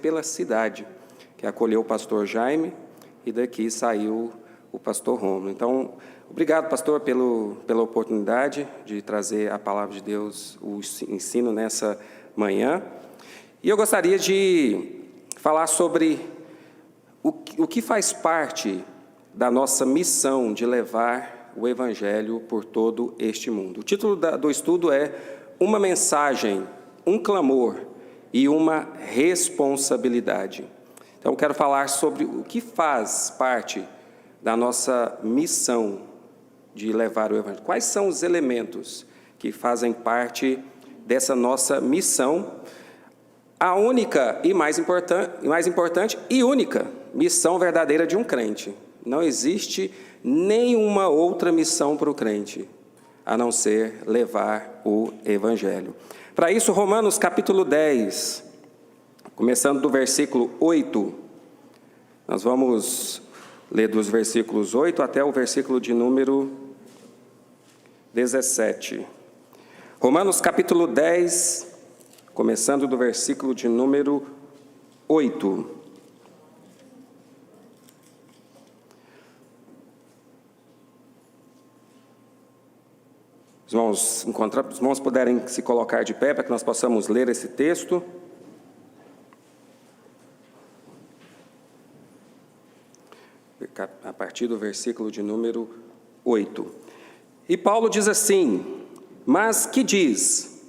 pela cidade, que acolheu o pastor Jaime, e daqui saiu o pastor Romulo. Então, obrigado, pastor, pela oportunidade de trazer a palavra de Deus, o ensino nessa manhã. E eu gostaria de falar sobre o que faz parte da nossa missão de levar o Evangelho por todo este mundo. O título do estudo é Uma Mensagem, um Clamor e uma Responsabilidade. Então, eu quero falar sobre o que faz parte da nossa missão de levar o Evangelho. Quais são os elementos que fazem parte dessa nossa missão? A única e mais importante e única missão verdadeira de um crente. Não existe nenhuma outra missão para o crente, a não ser levar o Evangelho. Para isso, Romanos capítulo 10, começando do versículo 8, nós vamos ler dos versículos 8 até o versículo de número 17. Romanos capítulo 10, começando do versículo de número 8. Os irmãos puderem se colocar de pé para que nós possamos ler esse texto. A partir do versículo de número 8. E Paulo diz assim: Mas que diz?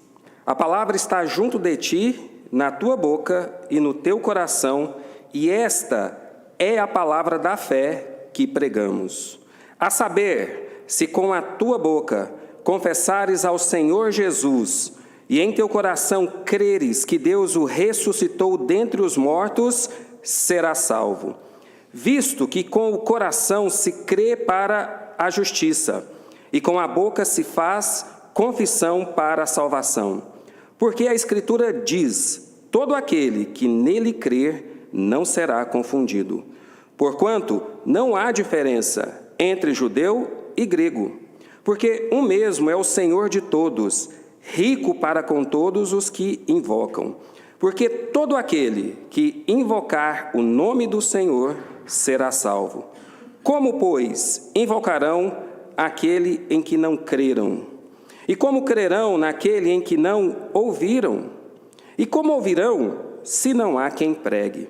A palavra está junto de ti, na tua boca e no teu coração, e esta é a palavra da fé que pregamos. A saber, se com a tua boca confessares ao Senhor Jesus, e em teu coração creres que Deus o ressuscitou dentre os mortos, serás salvo. Visto que com o coração se crê para a justiça, e com a boca se faz confissão para a salvação. Porque a Escritura diz: todo aquele que nele crer não será confundido. Porquanto não há diferença entre judeu e grego, porque um mesmo é o Senhor de todos, rico para com todos os que invocam. Porque todo aquele que invocar o nome do Senhor será salvo. Como, pois, invocarão aquele em que não creram? E como crerão naquele em que não ouviram? E como ouvirão, se não há quem pregue?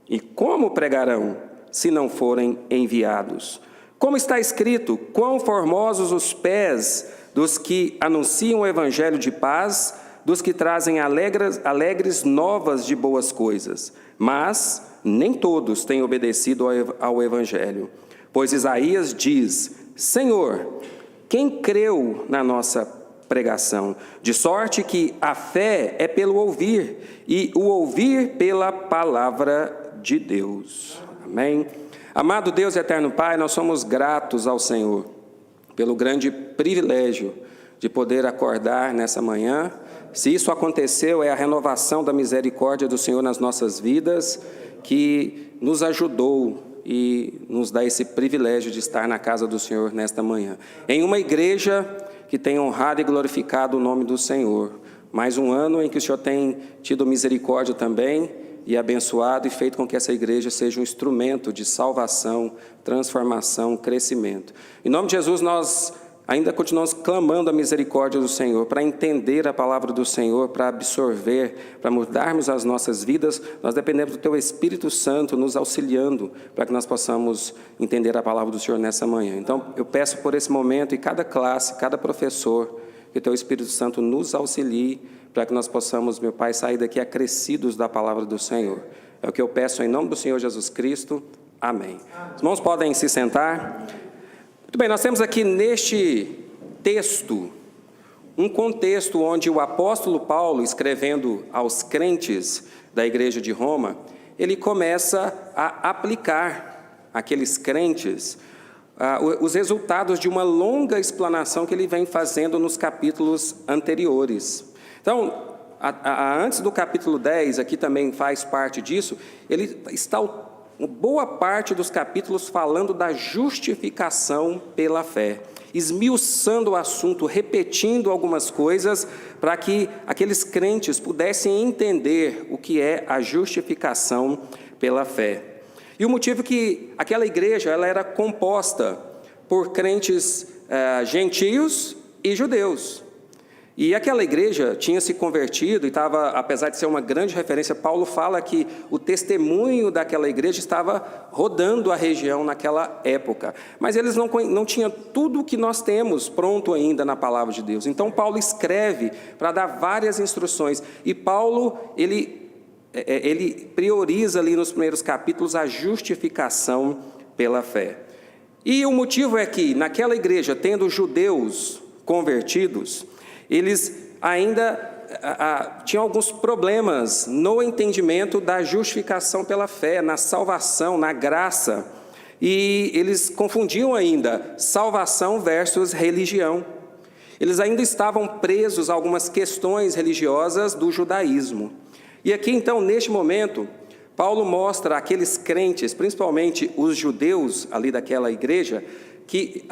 E como pregarão, se não forem enviados? Como está escrito: quão formosos os pés dos que anunciam o evangelho de paz, dos que trazem alegres novas de boas coisas. Mas nem todos têm obedecido ao evangelho. Pois Isaías diz: Senhor, quem creu na nossa pregação? De sorte que a fé é pelo ouvir, e o ouvir pela palavra de Deus. Amém? Amado Deus e eterno Pai, nós somos gratos ao Senhor pelo grande privilégio de poder acordar nessa manhã. Se isso aconteceu, é a renovação da misericórdia do Senhor nas nossas vidas que nos ajudou e nos dá esse privilégio de estar na casa do Senhor nesta manhã. Em uma igreja que tem honrado e glorificado o nome do Senhor. Mais um ano em que o Senhor tem tido misericórdia também e abençoado e feito com que essa igreja seja um instrumento de salvação, transformação, crescimento. Em nome de Jesus, nós ainda continuamos clamando a misericórdia do Senhor, para entender a palavra do Senhor, para absorver, para mudarmos as nossas vidas. Nós dependemos do Teu Espírito Santo nos auxiliando, para que nós possamos entender a palavra do Senhor nessa manhã. Então, eu peço por esse momento, e cada classe, cada professor, que o Teu Espírito Santo nos auxilie, para que nós possamos, meu Pai, sair daqui acrescidos da palavra do Senhor. É o que eu peço em nome do Senhor Jesus Cristo. Amém. Os irmãos podem se sentar. Muito bem, nós temos aqui neste texto, um contexto onde o apóstolo Paulo, escrevendo aos crentes da igreja de Roma, ele começa a aplicar àqueles crentes os resultados de uma longa explanação que ele vem fazendo nos capítulos anteriores. Então, antes do capítulo 10, aqui também faz parte disso, ele está boa parte dos capítulos falando da justificação pela fé. esmiuçando o assunto, repetindo algumas coisas, para que aqueles crentes pudessem entender o que é a justificação pela fé. E o motivo que aquela igreja ela era composta por crentes gentios e judeus. E aquela igreja tinha se convertido e estava, apesar de ser uma grande referência, Paulo fala que o testemunho daquela igreja estava rodando a região naquela época. Mas eles não tinham tudo o que nós temos pronto ainda na palavra de Deus. Então Paulo escreve para dar várias instruções. E Paulo, ele prioriza ali nos primeiros capítulos a justificação pela fé. E o motivo é que naquela igreja, tendo judeus convertidos, eles ainda tinham alguns problemas no entendimento da justificação pela fé, na salvação, na graça. E eles confundiam ainda salvação versus religião. Eles ainda estavam presos a algumas questões religiosas do judaísmo. E aqui, então, neste momento, Paulo mostra àqueles crentes, principalmente os judeus ali daquela igreja, que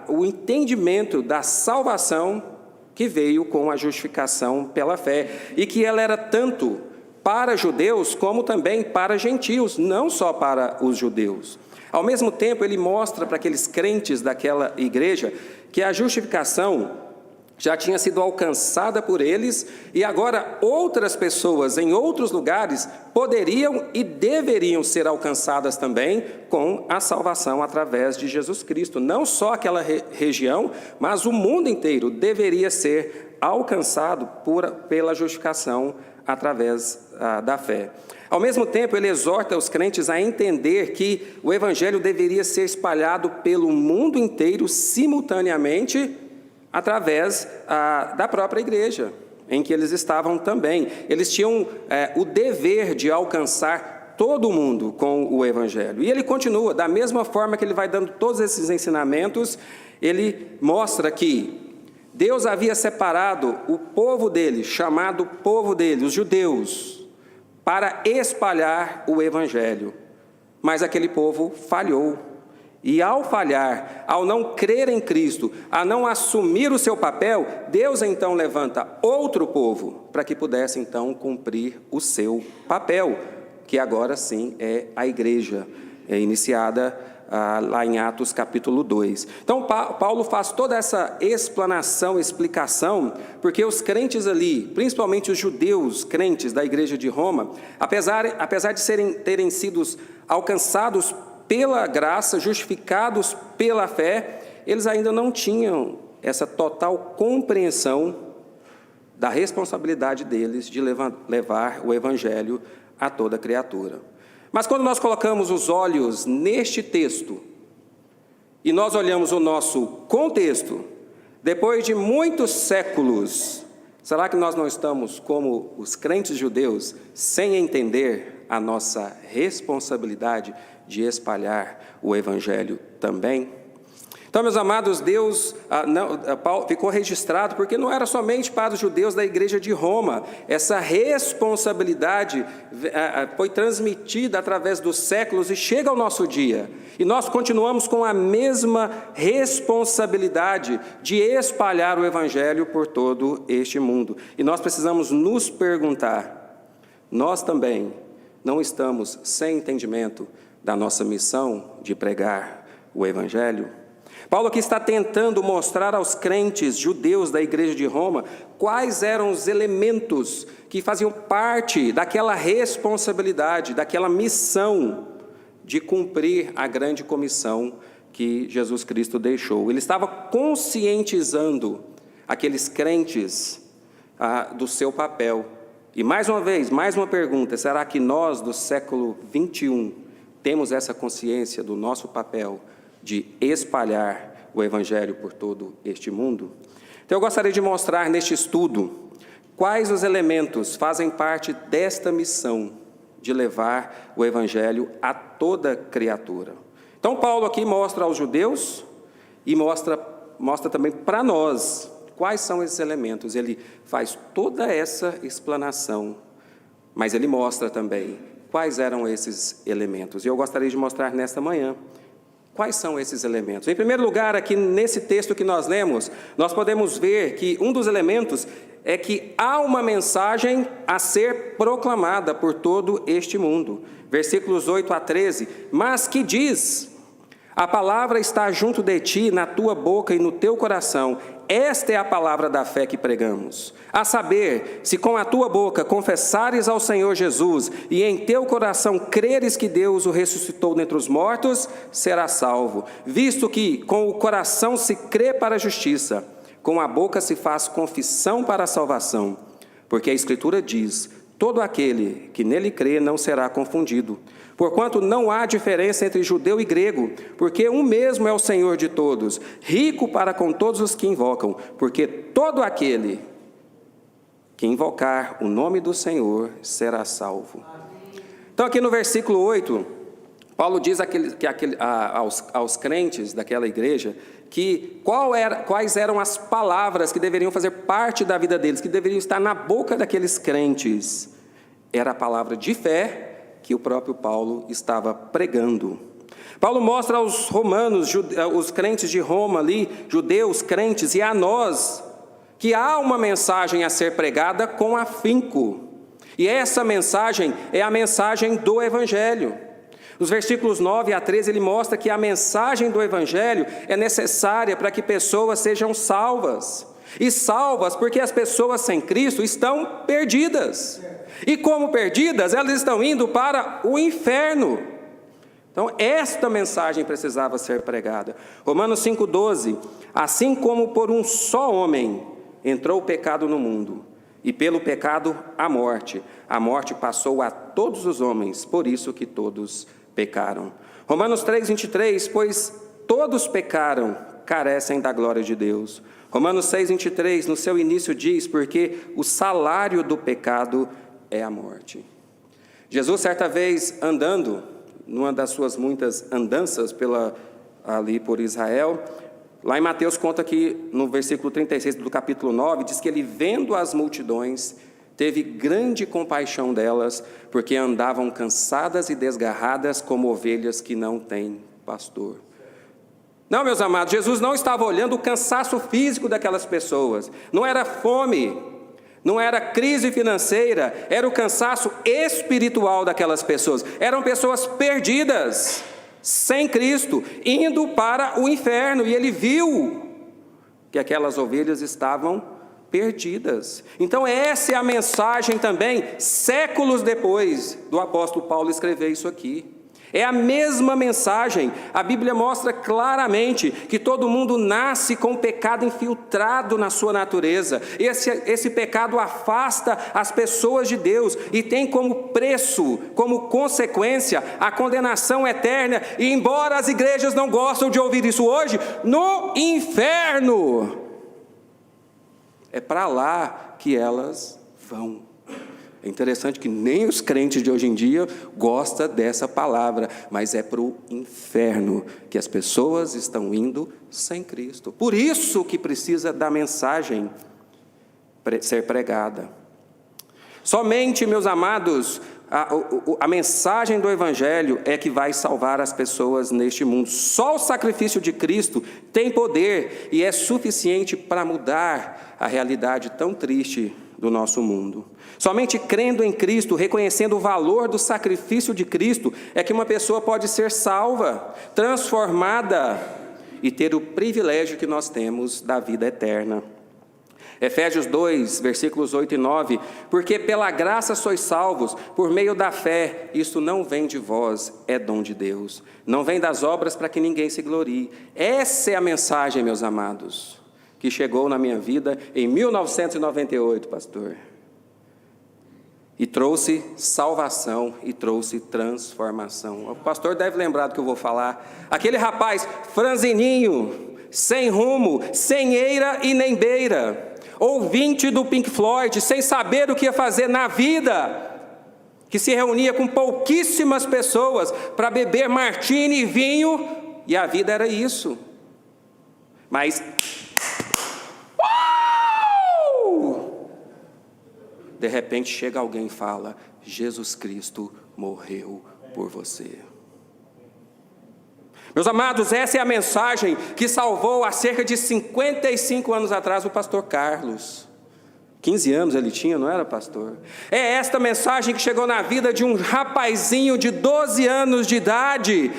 o entendimento da salvação que veio com a justificação pela fé, e que ela era tanto para judeus como também para gentios, não só para os judeus. Ao mesmo tempo, ele mostra para aqueles crentes daquela igreja que a justificação já tinha sido alcançada por eles, e agora outras pessoas em outros lugares poderiam e deveriam ser alcançadas também com a salvação através de Jesus Cristo. Não só aquela região, mas o mundo inteiro deveria ser alcançado pela justificação através da fé. Ao mesmo tempo, ele exorta os crentes a entender que o evangelho deveria ser espalhado pelo mundo inteiro simultaneamente, através da própria igreja, em que eles estavam também. Eles tinham o dever de alcançar todo mundo com o Evangelho. E ele continua, da mesma forma que ele vai dando todos esses ensinamentos, ele mostra que Deus havia separado o povo dele, chamado povo dele, os judeus, para espalhar o Evangelho. Mas aquele povo falhou. E ao falhar, ao não crer em Cristo, a não assumir o seu papel, Deus então levanta outro povo para que pudesse então cumprir o seu papel, que agora sim é a igreja, iniciada lá em Atos capítulo 2. Então Paulo faz toda essa explicação, porque os crentes ali, principalmente os judeus crentes da igreja de Roma, apesar de terem sido alcançados pela graça, justificados pela fé, eles ainda não tinham essa total compreensão da responsabilidade deles de levar o evangelho a toda criatura. Mas quando nós colocamos os olhos neste texto, e nós olhamos o nosso contexto, depois de muitos séculos, será que nós não estamos como os crentes judeus, sem entender a nossa responsabilidade de espalhar o evangelho também? Então, meus amados, Paulo ficou registrado, porque não era somente para os judeus da igreja de Roma. Essa responsabilidade foi transmitida através dos séculos e chega ao nosso dia. E nós continuamos com a mesma responsabilidade de espalhar o evangelho por todo este mundo. E nós precisamos nos perguntar, nós também não estamos sem entendimento da nossa missão de pregar o evangelho? Paulo aqui está tentando mostrar aos crentes judeus da igreja de Roma quais eram os elementos que faziam parte daquela responsabilidade, daquela missão de cumprir a grande comissão que Jesus Cristo deixou. Ele estava conscientizando aqueles crentes do seu papel. E mais uma vez, mais uma pergunta: será que nós do século 21 temos essa consciência do nosso papel de espalhar o evangelho por todo este mundo? Então eu gostaria de mostrar neste estudo quais os elementos fazem parte desta missão de levar o evangelho a toda criatura. Então Paulo aqui mostra aos judeus e mostra também para nós quais são esses elementos. Ele faz toda essa explanação, mas ele mostra também quais eram esses elementos. E eu gostaria de mostrar nesta manhã Quais são esses elementos? Em primeiro lugar, aqui nesse texto que nós lemos, nós podemos ver que um dos elementos é que há uma mensagem a ser proclamada por todo este mundo. Versículos 8 a 13, mas que diz: a palavra está junto de ti, na tua boca e no teu coração. Esta é a palavra da fé que pregamos. A saber, se com a tua boca confessares ao Senhor Jesus e em teu coração creres que Deus o ressuscitou dentre os mortos, serás salvo. Visto que com o coração se crê para a justiça, com a boca se faz confissão para a salvação. Porque a Escritura diz: todo aquele que nele crê não será confundido. Porquanto não há diferença entre judeu e grego, porque um mesmo é o Senhor de todos, rico para com todos os que invocam, porque todo aquele que invocar o nome do Senhor será salvo. Então aqui no versículo 8, Paulo diz aos crentes daquela igreja que quais eram as palavras que deveriam fazer parte da vida deles, que deveriam estar na boca daqueles crentes. Era a palavra de fé que o próprio Paulo estava pregando. Paulo mostra aos romanos, os crentes de Roma ali, judeus, crentes, e a nós, que há uma mensagem a ser pregada com afinco. E essa mensagem é a mensagem do Evangelho. Nos versículos 9 a 13, ele mostra que a mensagem do Evangelho é necessária para que pessoas sejam salvas. E salvas porque as pessoas sem Cristo estão perdidas. E como perdidas, elas estão indo para o inferno. Então, esta mensagem precisava ser pregada. Romanos 5,12. Assim como por um só homem entrou o pecado no mundo, e pelo pecado a morte passou a todos os homens, por isso que todos pecaram. Romanos 3,23. Pois todos pecaram, carecem da glória de Deus. Romanos 6,23, no seu início diz: porque o salário do pecado é a morte. Jesus, certa vez, andando, numa das suas muitas andanças ali por Israel, lá em Mateus conta que, no versículo 36 do capítulo 9, diz que ele, vendo as multidões, teve grande compaixão delas, porque andavam cansadas e desgarradas como ovelhas que não têm pastor. Não, meus amados, Jesus não estava olhando o cansaço físico daquelas pessoas, não era fome, não era crise financeira, era o cansaço espiritual daquelas pessoas. Eram pessoas perdidas, sem Cristo, indo para o inferno. E ele viu que aquelas ovelhas estavam perdidas. Então essa é a mensagem também, séculos depois do apóstolo Paulo escrever isso aqui. É a mesma mensagem. A Bíblia mostra claramente que todo mundo nasce com o pecado infiltrado na sua natureza. Esse pecado afasta as pessoas de Deus e tem como preço, como consequência, a condenação eterna. E embora as igrejas não gostem de ouvir isso hoje, no inferno, é para lá que elas vão. É interessante que nem os crentes de hoje em dia gostam dessa palavra, mas é para o inferno que as pessoas estão indo sem Cristo. Por isso que precisa da mensagem ser pregada. Somente, meus amados, a mensagem do Evangelho é que vai salvar as pessoas neste mundo. Só o sacrifício de Cristo tem poder e é suficiente para mudar a realidade tão triste do nosso mundo. Somente crendo em Cristo, reconhecendo o valor do sacrifício de Cristo, é que uma pessoa pode ser salva, transformada e ter o privilégio que nós temos da vida eterna. Efésios 2, versículos 8 e 9, porque pela graça sois salvos, por meio da fé, isto não vem de vós, é dom de Deus, não vem das obras para que ninguém se glorie. Essa é a mensagem, meus amados, que chegou na minha vida em 1998, pastor. E trouxe salvação e trouxe transformação. O pastor deve lembrar do que eu vou falar. Aquele rapaz franzininho, sem rumo, sem eira e nem beira, ouvinte do Pink Floyd, sem saber o que ia fazer na vida, que se reunia com pouquíssimas pessoas para beber martini e vinho, e a vida era isso. Mas de repente chega alguém e fala: Jesus Cristo morreu por você. Meus amados, essa é a mensagem que salvou há cerca de 55 anos atrás o pastor Carlos. 15 anos ele tinha, não era, pastor? É esta mensagem que chegou na vida de um rapazinho de 12 anos de idade,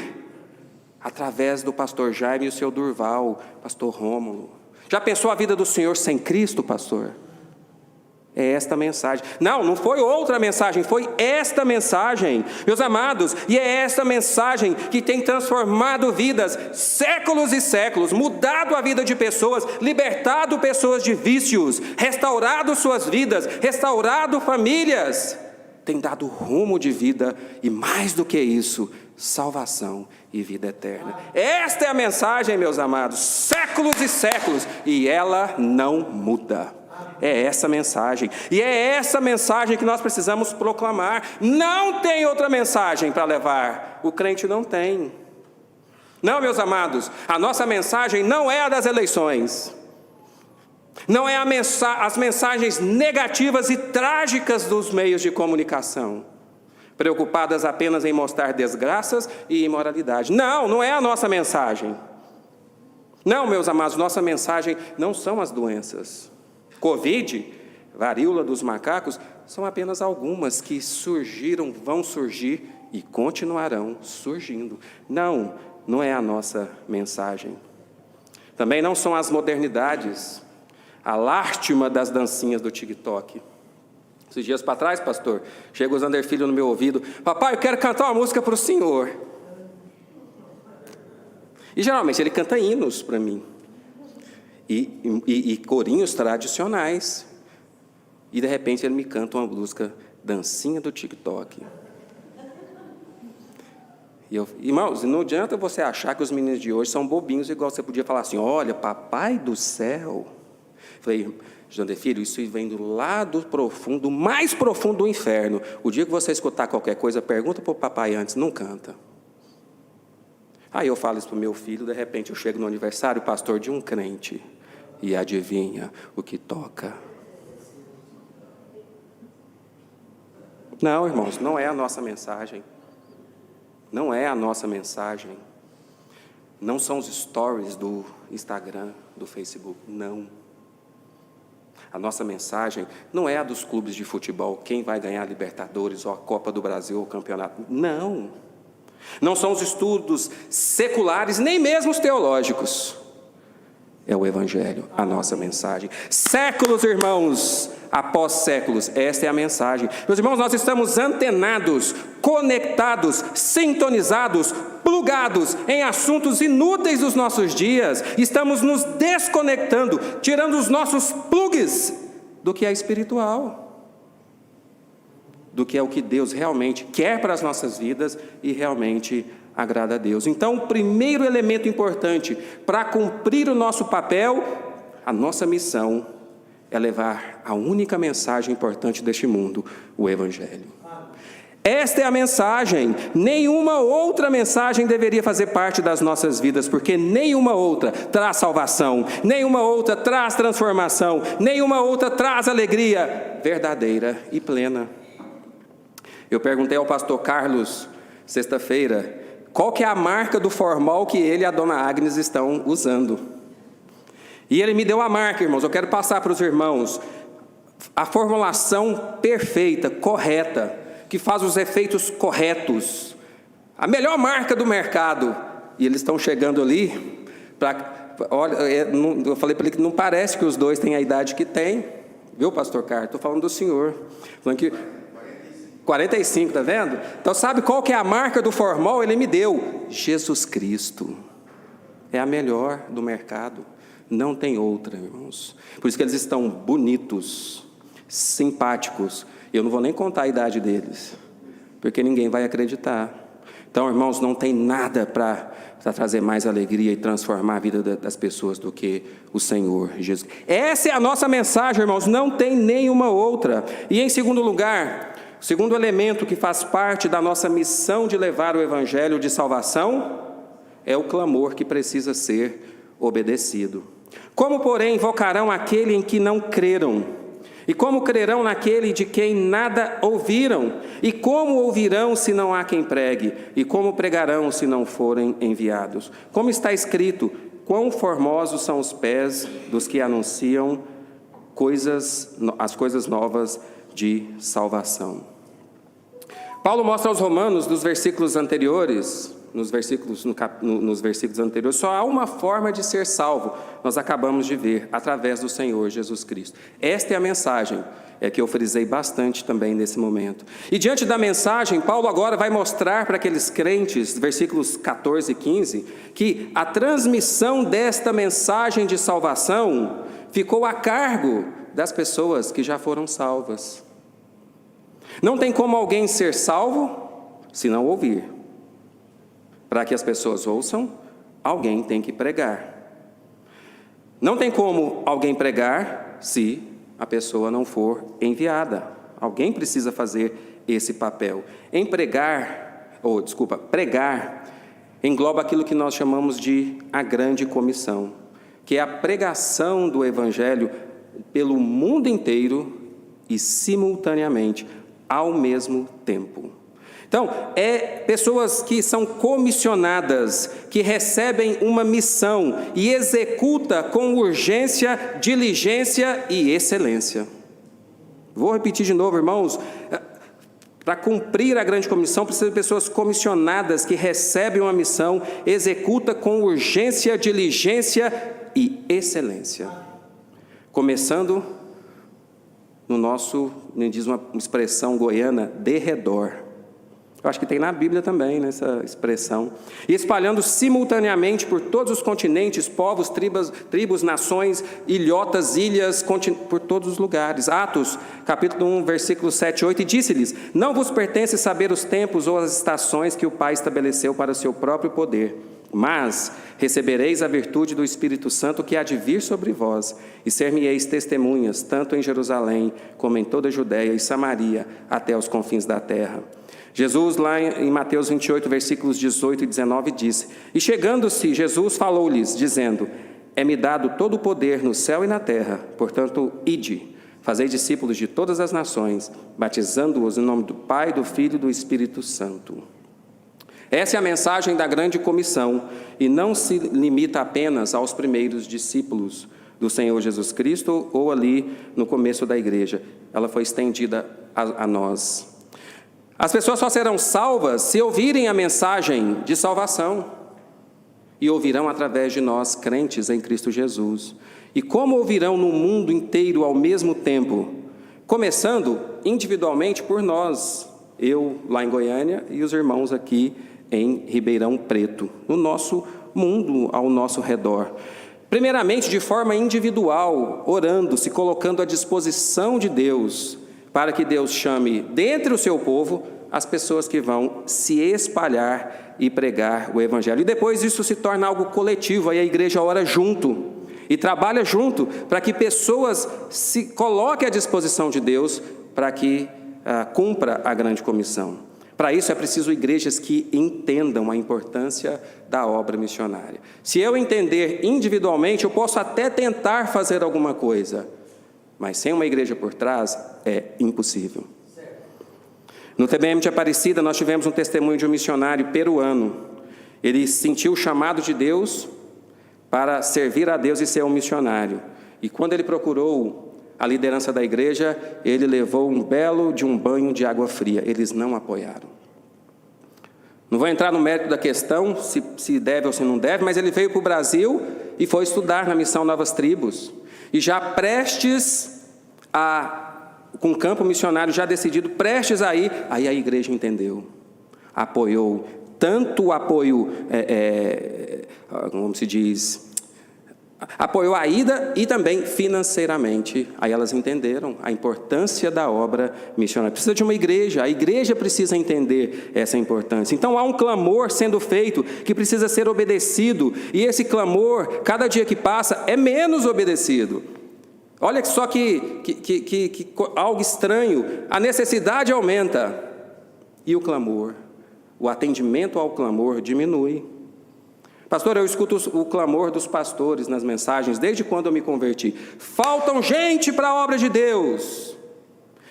através do pastor Jaime e o seu Durval, pastor Rômulo. Já pensou a vida do Senhor sem Cristo, pastor? É esta mensagem. Não foi outra mensagem, foi esta mensagem, meus amados. E é esta mensagem que tem transformado vidas, séculos e séculos, mudado a vida de pessoas, libertado pessoas de vícios, restaurado suas vidas, restaurado famílias, tem dado rumo de vida e, mais do que isso, salvação e vida eterna. Esta é a mensagem, meus amados, séculos e séculos, e ela não muda. É essa mensagem, e é essa mensagem que nós precisamos proclamar. Não tem outra mensagem para levar, o crente não tem. Não, meus amados, a nossa mensagem não é a das eleições, não é as mensagens negativas e trágicas dos meios de comunicação, preocupadas apenas em mostrar desgraças e imoralidade. Não é a nossa mensagem. Não, meus amados, nossa mensagem não são as doenças. Covid, varíola dos macacos, são apenas algumas que surgiram, vão surgir e continuarão surgindo. Não é a nossa mensagem. Também não são as modernidades, a lástima das dancinhas do TikTok. Esses dias para trás, pastor, chega o Zander Filho no meu ouvido: papai, eu quero cantar uma música para o senhor. E geralmente ele canta hinos para mim. E corinhos tradicionais. E de repente ele me canta uma música, dancinha do TikTok. Irmãos, não adianta você achar que os meninos de hoje são bobinhos, igual você podia falar assim: olha, papai do céu. Falei: Jander Filho, isso vem do lado profundo, mais profundo do inferno. O dia que você escutar qualquer coisa, pergunta para o papai antes, não canta. Aí eu falo isso para o meu filho, de repente eu chego no aniversário, pastor, de um crente. E adivinha o que toca? Não, irmãos, não é a nossa mensagem. Não é a nossa mensagem. Não são os stories do Instagram, do Facebook, não. A nossa mensagem não é a dos clubes de futebol, quem vai ganhar a Libertadores, ou a Copa do Brasil, ou o campeonato. Não são os estudos seculares, nem mesmo os teológicos. É o Evangelho, a nossa mensagem. Séculos, irmãos, após séculos, esta é a mensagem. Meus irmãos, nós estamos antenados, conectados, sintonizados, plugados em assuntos inúteis dos nossos dias. Estamos nos desconectando, tirando os nossos plugs do que é espiritual, do que é o que Deus realmente quer para as nossas vidas e realmente agrada a Deus. Então, o primeiro elemento importante para cumprir o nosso papel, a nossa missão, é levar a única mensagem importante deste mundo, o Evangelho. Esta é a mensagem. Nenhuma outra mensagem deveria fazer parte das nossas vidas, porque nenhuma outra traz salvação, nenhuma outra traz transformação, nenhuma outra traz alegria verdadeira e plena. Eu perguntei ao pastor Carlos, sexta-feira, qual que é a marca do formal que ele e a dona Agnes estão usando. E ele me deu a marca, irmãos, eu quero passar para os irmãos. A formulação perfeita, correta, que faz os efeitos corretos. A melhor marca do mercado. E eles estão chegando ali, olha, eu falei para ele que não parece que os dois têm a idade que têm. Viu, pastor Carlos? Estou falando do senhor. Falando que 45, tá vendo? Então sabe qual que é a marca do formal? Ele me deu: Jesus Cristo. É a melhor do mercado. Não tem outra, irmãos. Por isso que eles estão bonitos, simpáticos. Eu não vou nem contar a idade deles, porque ninguém vai acreditar. Então, irmãos, não tem nada para trazer mais alegria e transformar a vida das pessoas do que o Senhor Jesus. Essa é a nossa mensagem, irmãos, não tem nenhuma outra. E em segundo lugar, o segundo elemento que faz parte da nossa missão de levar o Evangelho de salvação é o clamor que precisa ser obedecido. Como, porém, invocarão aquele em que não creram? E como crerão naquele de quem nada ouviram? E como ouvirão se não há quem pregue? E como pregarão se não forem enviados? Como está escrito, quão formosos são os pés dos que anunciam as coisas novas de salvação. Paulo mostra aos romanos, nos versículos anteriores, só há uma forma de ser salvo. Nós acabamos de ver, através do Senhor Jesus Cristo. Esta é a mensagem, que eu frisei bastante também nesse momento. E diante da mensagem, Paulo agora vai mostrar para aqueles crentes, versículos 14 e 15, que a transmissão desta mensagem de salvação ficou a cargo das pessoas que já foram salvas. Não tem como alguém ser salvo se não ouvir. Para que as pessoas ouçam, alguém tem que pregar. Não tem como alguém pregar se a pessoa não for enviada. Alguém precisa fazer esse papel. Pregar engloba aquilo que nós chamamos de a grande comissão, que é a pregação do Evangelho pelo mundo inteiro e simultaneamente, ao mesmo tempo. Então, pessoas que são comissionadas, que recebem uma missão e executa com urgência, diligência e excelência. Vou repetir de novo, irmãos. Para cumprir a grande comissão, precisa de pessoas comissionadas que recebem uma missão, executa com urgência, diligência e excelência. Começando no nosso, diz uma expressão goiana, derredor. Eu acho que tem na Bíblia também, nessa expressão. E espalhando simultaneamente por todos os continentes, povos, tribos, nações, ilhotas, ilhas, por todos os lugares. Atos, capítulo 1, versículos 7 e 8, e disse-lhes, não vos pertence saber os tempos ou as estações que o Pai estabeleceu para o seu próprio poder, mas recebereis a virtude do Espírito Santo que há de vir sobre vós, e ser-me-eis testemunhas, tanto em Jerusalém, como em toda a Judeia e Samaria, até os confins da terra. Jesus, lá em Mateus 28, versículos 18 e 19, disse, e chegando-se, Jesus falou-lhes, dizendo, é-me dado todo o poder no céu e na terra, portanto, ide, fazei discípulos de todas as nações, batizando-os em nome do Pai, do Filho e do Espírito Santo. Essa é a mensagem da grande comissão, e não se limita apenas aos primeiros discípulos do Senhor Jesus Cristo, ou ali no começo da igreja. Ela foi estendida a nós. As pessoas só serão salvas se ouvirem a mensagem de salvação, e ouvirão através de nós, crentes em Cristo Jesus. E como ouvirão no mundo inteiro ao mesmo tempo? Começando individualmente por nós, eu lá em Goiânia e os irmãos aqui em Ribeirão Preto, no nosso mundo ao nosso redor. Primeiramente de forma individual, orando, se colocando à disposição de Deus, para que Deus chame dentre o seu povo as pessoas que vão se espalhar e pregar o Evangelho. E depois isso se torna algo coletivo, aí a igreja ora junto e trabalha junto para que pessoas se coloquem à disposição de Deus para que cumpra a grande comissão. Para isso é preciso igrejas que entendam a importância da obra missionária. Se eu entender individualmente, eu posso até tentar fazer alguma coisa, mas sem uma igreja por trás, é impossível. No TBM de Aparecida, nós tivemos um testemunho de um missionário peruano. Ele sentiu o chamado de Deus para servir a Deus e ser um missionário. E quando ele procurou a liderança da igreja, ele levou um belo de um banho de água fria. Eles não apoiaram. Não vou entrar no mérito da questão, se deve ou se não deve, mas ele veio para o Brasil e foi estudar na missão Novas Tribos. E já prestes com o campo missionário já decidido, prestes aí a igreja entendeu, apoiou, tanto o apoio, como se diz, apoiou a ida e também financeiramente. Aí elas entenderam a importância da obra missionária. Precisa de uma igreja, a igreja precisa entender essa importância. Então há um clamor sendo feito que precisa ser obedecido, e esse clamor, cada dia que passa, é menos obedecido. Olha só que algo estranho, a necessidade aumenta e o clamor, o atendimento ao clamor diminui. Pastor, eu escuto o clamor dos pastores nas mensagens desde quando eu me converti. Faltam gente para a obra de Deus.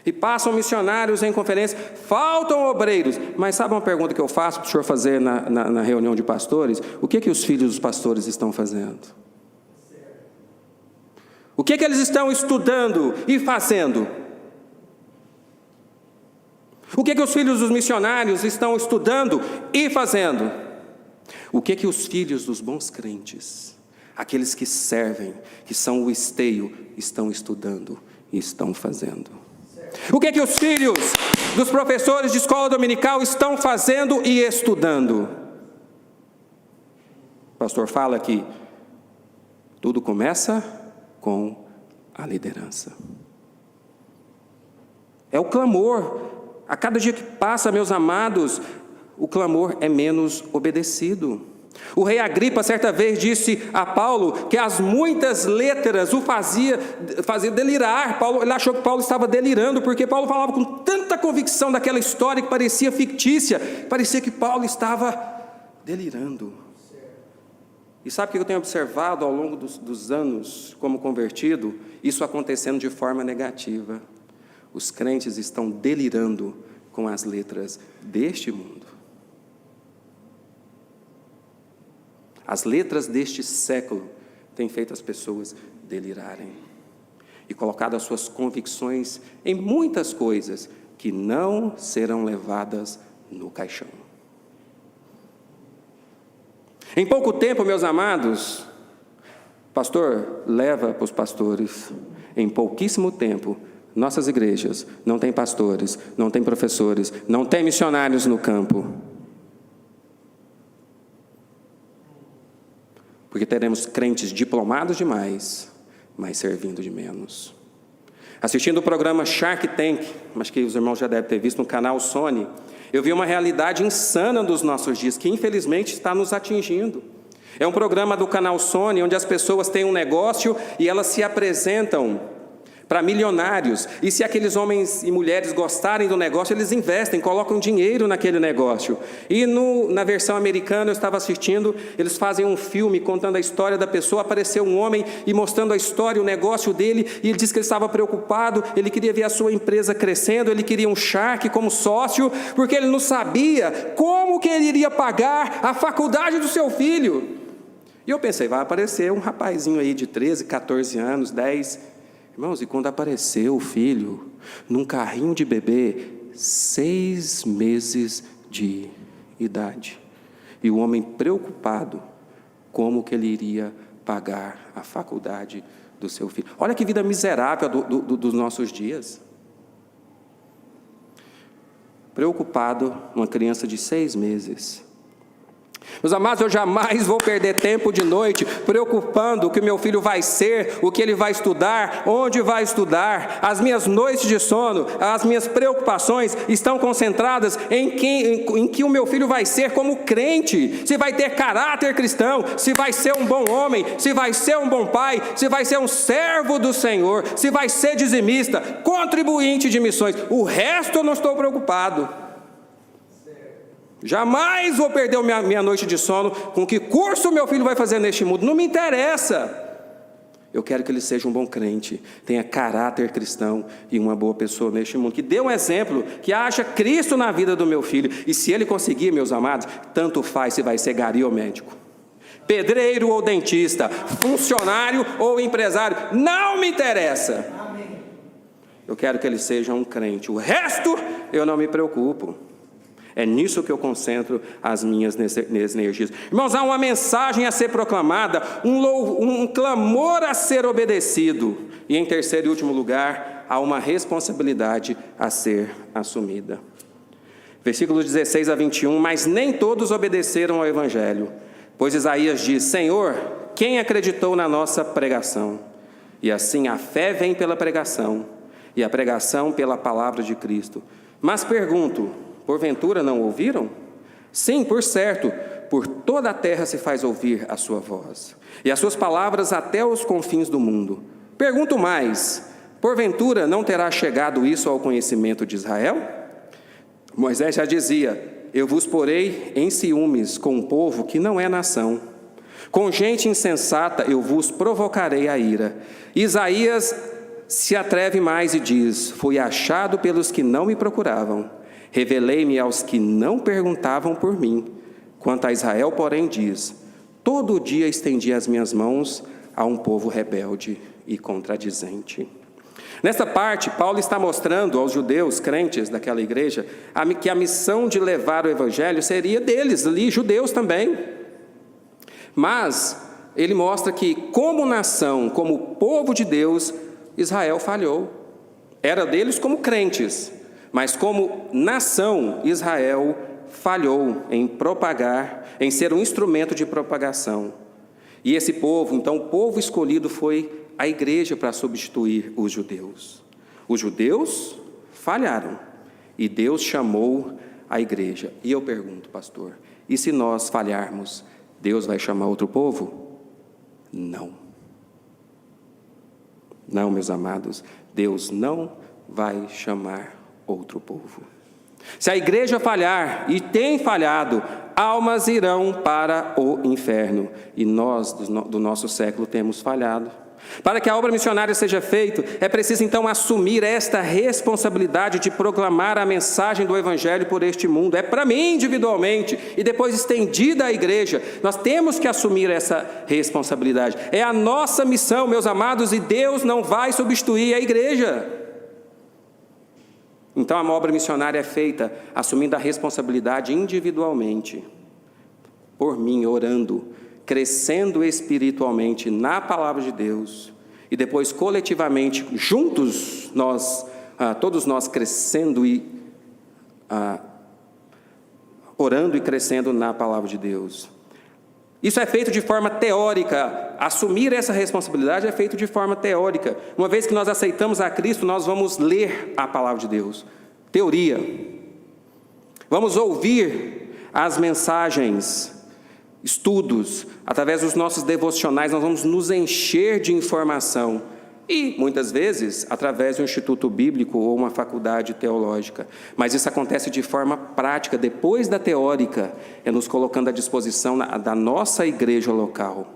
E passam missionários em conferência, faltam obreiros. Mas sabe uma pergunta que eu faço para o senhor fazer na reunião de pastores? O que os filhos dos pastores estão fazendo? O que eles estão estudando e fazendo? O que os filhos dos missionários estão estudando e fazendo? O que os filhos dos bons crentes, aqueles que servem, que são o esteio, estão estudando e estão fazendo? O que os filhos dos professores de escola dominical estão fazendo e estudando? O pastor fala que tudo começa com a liderança. É o clamor. A cada dia que passa, meus amados, o clamor é menos obedecido. O rei Agripa, certa vez, disse a Paulo que as muitas letras o fazia delirar. Ele achou que Paulo estava delirando, porque Paulo falava com tanta convicção daquela história que parecia fictícia, parecia que Paulo estava delirando. E sabe o que eu tenho observado ao longo dos anos como convertido? Isso acontecendo de forma negativa. Os crentes estão delirando com as letras deste mundo. As letras deste século têm feito as pessoas delirarem e colocado as suas convicções em muitas coisas que não serão levadas no caixão. Em pouco tempo, meus amados, pastor, leva para os pastores, em pouquíssimo tempo, nossas igrejas não têm pastores, não têm professores, não têm missionários no campo. Porque teremos crentes diplomados demais, mas servindo de menos. Assistindo o programa Shark Tank, acho que os irmãos já devem ter visto no canal Sony, eu vi uma realidade insana dos nossos dias, que infelizmente está nos atingindo. É um programa do canal Sony, onde as pessoas têm um negócio e elas se apresentam para milionários, e se aqueles homens e mulheres gostarem do negócio, eles investem, colocam dinheiro naquele negócio. E na versão americana eu estava assistindo, eles fazem um filme contando a história da pessoa, apareceu um homem e mostrando a história, o negócio dele, e ele disse que ele estava preocupado, ele queria ver a sua empresa crescendo, ele queria um Shark como sócio, porque ele não sabia como que ele iria pagar a faculdade do seu filho. E eu pensei, vai aparecer um rapazinho aí de 13, 14 anos, 10... Irmãos, e quando apareceu o filho, num carrinho de bebê, 6 meses de idade, e o homem preocupado, como que ele iria pagar a faculdade do seu filho. Olha que vida miserável dos nossos dias. Preocupado, uma criança de 6 meses. Meus amados, eu jamais vou perder tempo de noite preocupando o que meu filho vai ser, o que ele vai estudar, onde vai estudar. As minhas noites de sono, as minhas preocupações estão concentradas em que o meu filho vai ser como crente, se vai ter caráter cristão, se vai ser um bom homem, se vai ser um bom pai, se vai ser um servo do Senhor, se vai ser dizimista, contribuinte de missões. O resto eu não estou preocupado. Jamais vou perder minha noite de sono com que curso meu filho vai fazer neste mundo. Não me interessa. Eu quero que ele seja um bom crente, tenha caráter cristão e uma boa pessoa neste mundo, que dê um exemplo, que acha Cristo na vida do meu filho. E se ele conseguir, meus amados, tanto faz se vai ser gari ou médico, pedreiro ou dentista, funcionário ou empresário, não me interessa. Eu quero que ele seja um crente. O resto eu não me preocupo. É nisso que eu concentro as minhas energias. Irmãos, há uma mensagem a ser proclamada, um clamor a ser obedecido. E em terceiro e último lugar, há uma responsabilidade a ser assumida. Versículos 16 a 21, mas nem todos obedeceram ao Evangelho. Pois Isaías diz, Senhor, quem acreditou na nossa pregação? E assim a fé vem pela pregação, e a pregação pela palavra de Cristo. Mas pergunto, porventura não ouviram? Sim, por certo, por toda a terra se faz ouvir a sua voz, e as suas palavras até os confins do mundo. Pergunto mais, porventura não terá chegado isso ao conhecimento de Israel? Moisés já dizia, eu vos porei em ciúmes com um povo que não é nação. Com gente insensata eu vos provocarei a ira. Isaías se atreve mais e diz: fui achado pelos que não me procuravam. Revelei-me aos que não perguntavam por mim. Quanto a Israel, porém, diz: todo dia estendi as minhas mãos a um povo rebelde e contradizente. Nessa parte, Paulo está mostrando aos judeus crentes daquela igreja que a missão de levar o evangelho seria deles, ali, judeus também. Mas ele mostra que, como nação, como povo de Deus, Israel falhou. Era deles como crentes, mas como nação, Israel falhou em propagar, em ser um instrumento de propagação. E esse povo, então, o povo escolhido foi a igreja para substituir os judeus. Os judeus falharam e Deus chamou a igreja. E eu pergunto, pastor, e se nós falharmos, Deus vai chamar outro povo? Não. Não, meus amados, Deus não vai chamar outro povo. Se a igreja falhar, e tem falhado, almas irão para o inferno. E nós, do nosso século, temos falhado. Para que a obra missionária seja feita, é preciso então assumir esta responsabilidade de proclamar a mensagem do Evangelho por este mundo. É para mim individualmente e depois estendida à igreja. Nós temos que assumir essa responsabilidade. É a nossa missão, meus amados, e Deus não vai substituir a igreja. Então a obra missionária é feita assumindo a responsabilidade individualmente, por mim, orando, crescendo espiritualmente na palavra de Deus, e depois coletivamente, juntos, todos nós crescendo e orando e crescendo na palavra de Deus. Isso é feito de forma teórica. Assumir essa responsabilidade é feito de forma teórica. Uma vez que nós aceitamos a Cristo, nós vamos ler a palavra de Deus. Teoria. Vamos ouvir as mensagens, estudos, através dos nossos devocionais, nós vamos nos encher de informação. E, muitas vezes, através de um instituto bíblico ou uma faculdade teológica. Mas isso acontece de forma prática, depois da teórica, é nos colocando à disposição da nossa igreja local.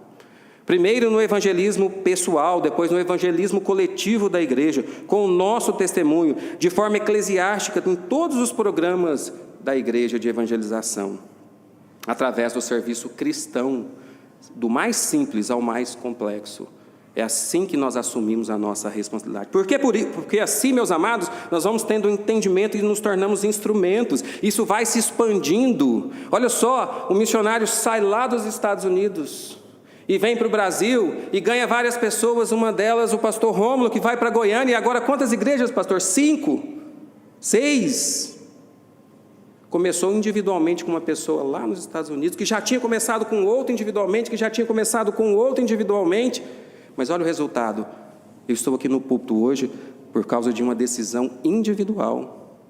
Primeiro no evangelismo pessoal, depois no evangelismo coletivo da igreja, com o nosso testemunho, de forma eclesiástica, em todos os programas da igreja de evangelização, através do serviço cristão, do mais simples ao mais complexo. É assim que nós assumimos a nossa responsabilidade. Porque assim, meus amados, nós vamos tendo um entendimento e nos tornamos instrumentos. Isso vai se expandindo. Olha só, o missionário sai lá dos Estados Unidos e vem para o Brasil e ganha várias pessoas, uma delas o pastor Rômulo, que vai para Goiânia. E agora quantas igrejas, pastor? 5? 6? Começou individualmente com uma pessoa lá nos Estados Unidos, que já tinha começado com outro individualmente, que já tinha começado com outro individualmente. Mas olha o resultado. Eu estou aqui no púlpito hoje por causa de uma decisão individual,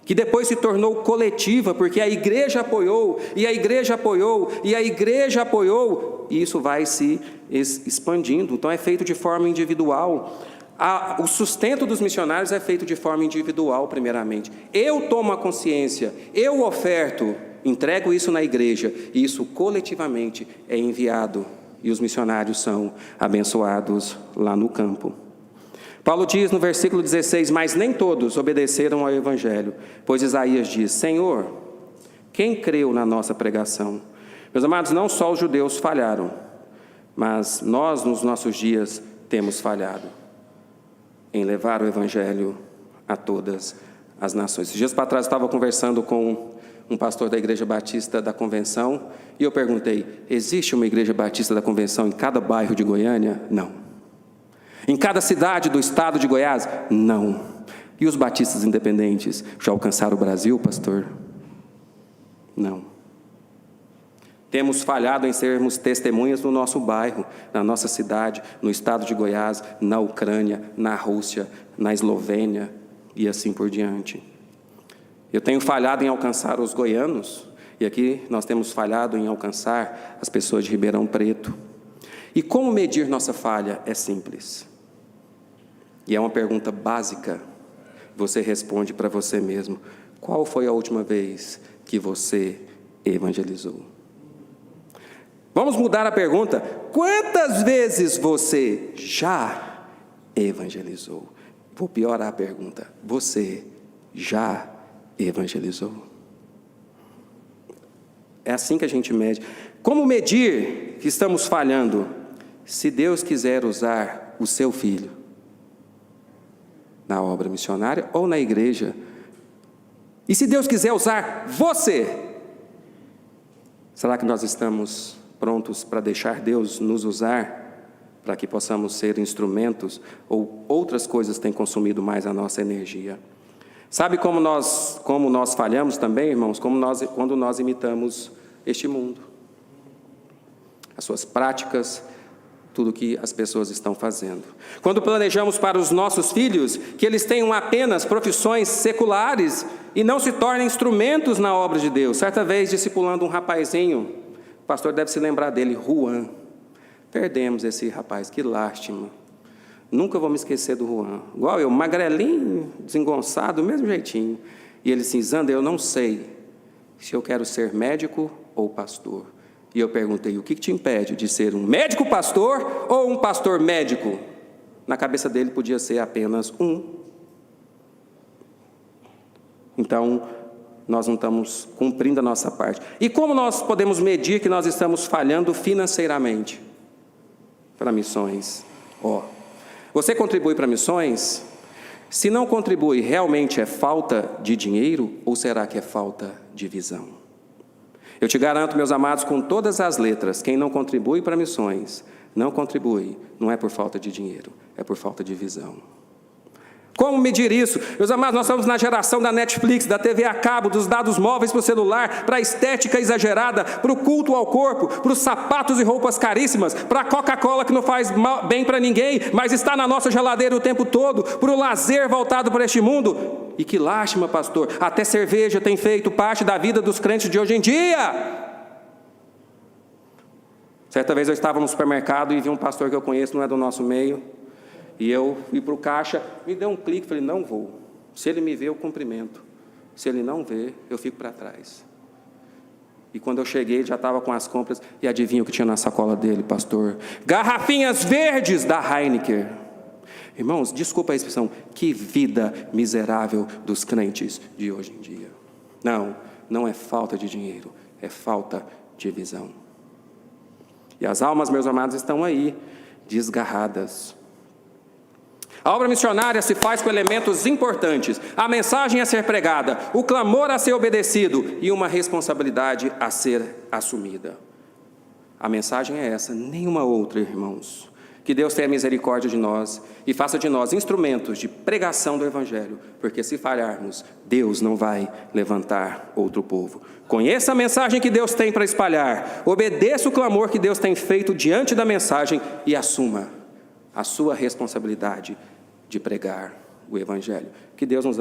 que depois se tornou coletiva, porque a igreja apoiou, e a igreja apoiou, e a igreja apoiou, e isso vai se expandindo. Então é feito de forma individual. O sustento dos missionários é feito de forma individual, primeiramente. Eu tomo a consciência, eu oferto, entrego isso na igreja, e isso coletivamente é enviado. E os missionários são abençoados lá no campo. Paulo diz no versículo 16, mas nem todos obedeceram ao evangelho, pois Isaías diz, Senhor, quem creu na nossa pregação? Meus amados, não só os judeus falharam, mas nós nos nossos dias temos falhado em levar o evangelho a todas as nações. Esses dias para trás eu estava conversando com um pastor da Igreja Batista da Convenção, e eu perguntei, existe uma Igreja Batista da Convenção em cada bairro de Goiânia? Não. Em cada cidade do estado de Goiás? Não. E os batistas independentes já alcançaram o Brasil, pastor? Não. Temos falhado em sermos testemunhas no nosso bairro, na nossa cidade, no estado de Goiás, na Ucrânia, na Rússia, na Eslovênia e assim por diante. Eu tenho falhado em alcançar os goianos, e aqui nós temos falhado em alcançar as pessoas de Ribeirão Preto. E como medir nossa falha? É simples. E é uma pergunta básica. Você responde para você mesmo. Qual foi a última vez que você evangelizou? Vamos mudar a pergunta: quantas vezes você já evangelizou? Vou piorar a pergunta: você já evangelizou? É assim que a gente mede. Como medir que estamos falhando? Se Deus quiser usar o seu filho na obra missionária ou na igreja, e se Deus quiser usar você, será que nós estamos prontos para deixar Deus nos usar, para que possamos ser instrumentos, ou outras coisas têm consumido mais a nossa energia? Sabe como nós falhamos também, irmãos? Quando nós imitamos este mundo, as suas práticas, tudo que as pessoas estão fazendo. Quando planejamos para os nossos filhos que eles tenham apenas profissões seculares e não se tornem instrumentos na obra de Deus. Certa vez, discipulando um rapazinho, o pastor deve se lembrar dele, Juan. Perdemos esse rapaz, que lástima. Nunca vou me esquecer do Juan. Igual eu, magrelinho, desengonçado, do mesmo jeitinho. E ele disse: Zander, eu não sei se eu quero ser médico ou pastor. E eu perguntei: o que te impede de ser um médico pastor ou um pastor médico? Na cabeça dele podia ser apenas um. Então, nós não estamos cumprindo a nossa parte. E como nós podemos medir que nós estamos falhando financeiramente para missões? Você contribui para missões? Se não contribui, realmente é falta de dinheiro ou será que é falta de visão? Eu te garanto, meus amados, com todas as letras, quem não contribui para missões, não contribui, não é por falta de dinheiro, é por falta de visão. Como medir isso? Meus amados, nós estamos na geração da Netflix, da TV a cabo, dos dados móveis para o celular, para a estética exagerada, para o culto ao corpo, para os sapatos e roupas caríssimas, para a Coca-Cola que não faz bem para ninguém, mas está na nossa geladeira o tempo todo, para o lazer voltado para este mundo. E que lástima, pastor, até cerveja tem feito parte da vida dos crentes de hoje em dia. Certa vez eu estava no supermercado e vi um pastor que eu conheço, não é do nosso meio, e eu fui para o caixa, me deu um clique, falei: não vou. Se ele me vê, eu cumprimento. Se ele não vê, eu fico para trás. E quando eu cheguei, ele já estava com as compras, e adivinha o que tinha na sacola dele, pastor? Garrafinhas verdes da Heineken. Irmãos, desculpa a expressão, que vida miserável dos crentes de hoje em dia. Não é falta de dinheiro, é falta de visão. E as almas, meus amados, estão aí, desgarradas. A obra missionária se faz com elementos importantes: a mensagem a ser pregada, o clamor a ser obedecido e uma responsabilidade a ser assumida. A mensagem é essa, nenhuma outra, irmãos. Que Deus tenha misericórdia de nós e faça de nós instrumentos de pregação do Evangelho, porque se falharmos, Deus não vai levantar outro povo. Conheça a mensagem que Deus tem para espalhar, obedeça o clamor que Deus tem feito diante da mensagem e assuma a sua responsabilidade de pregar o Evangelho. Que Deus nos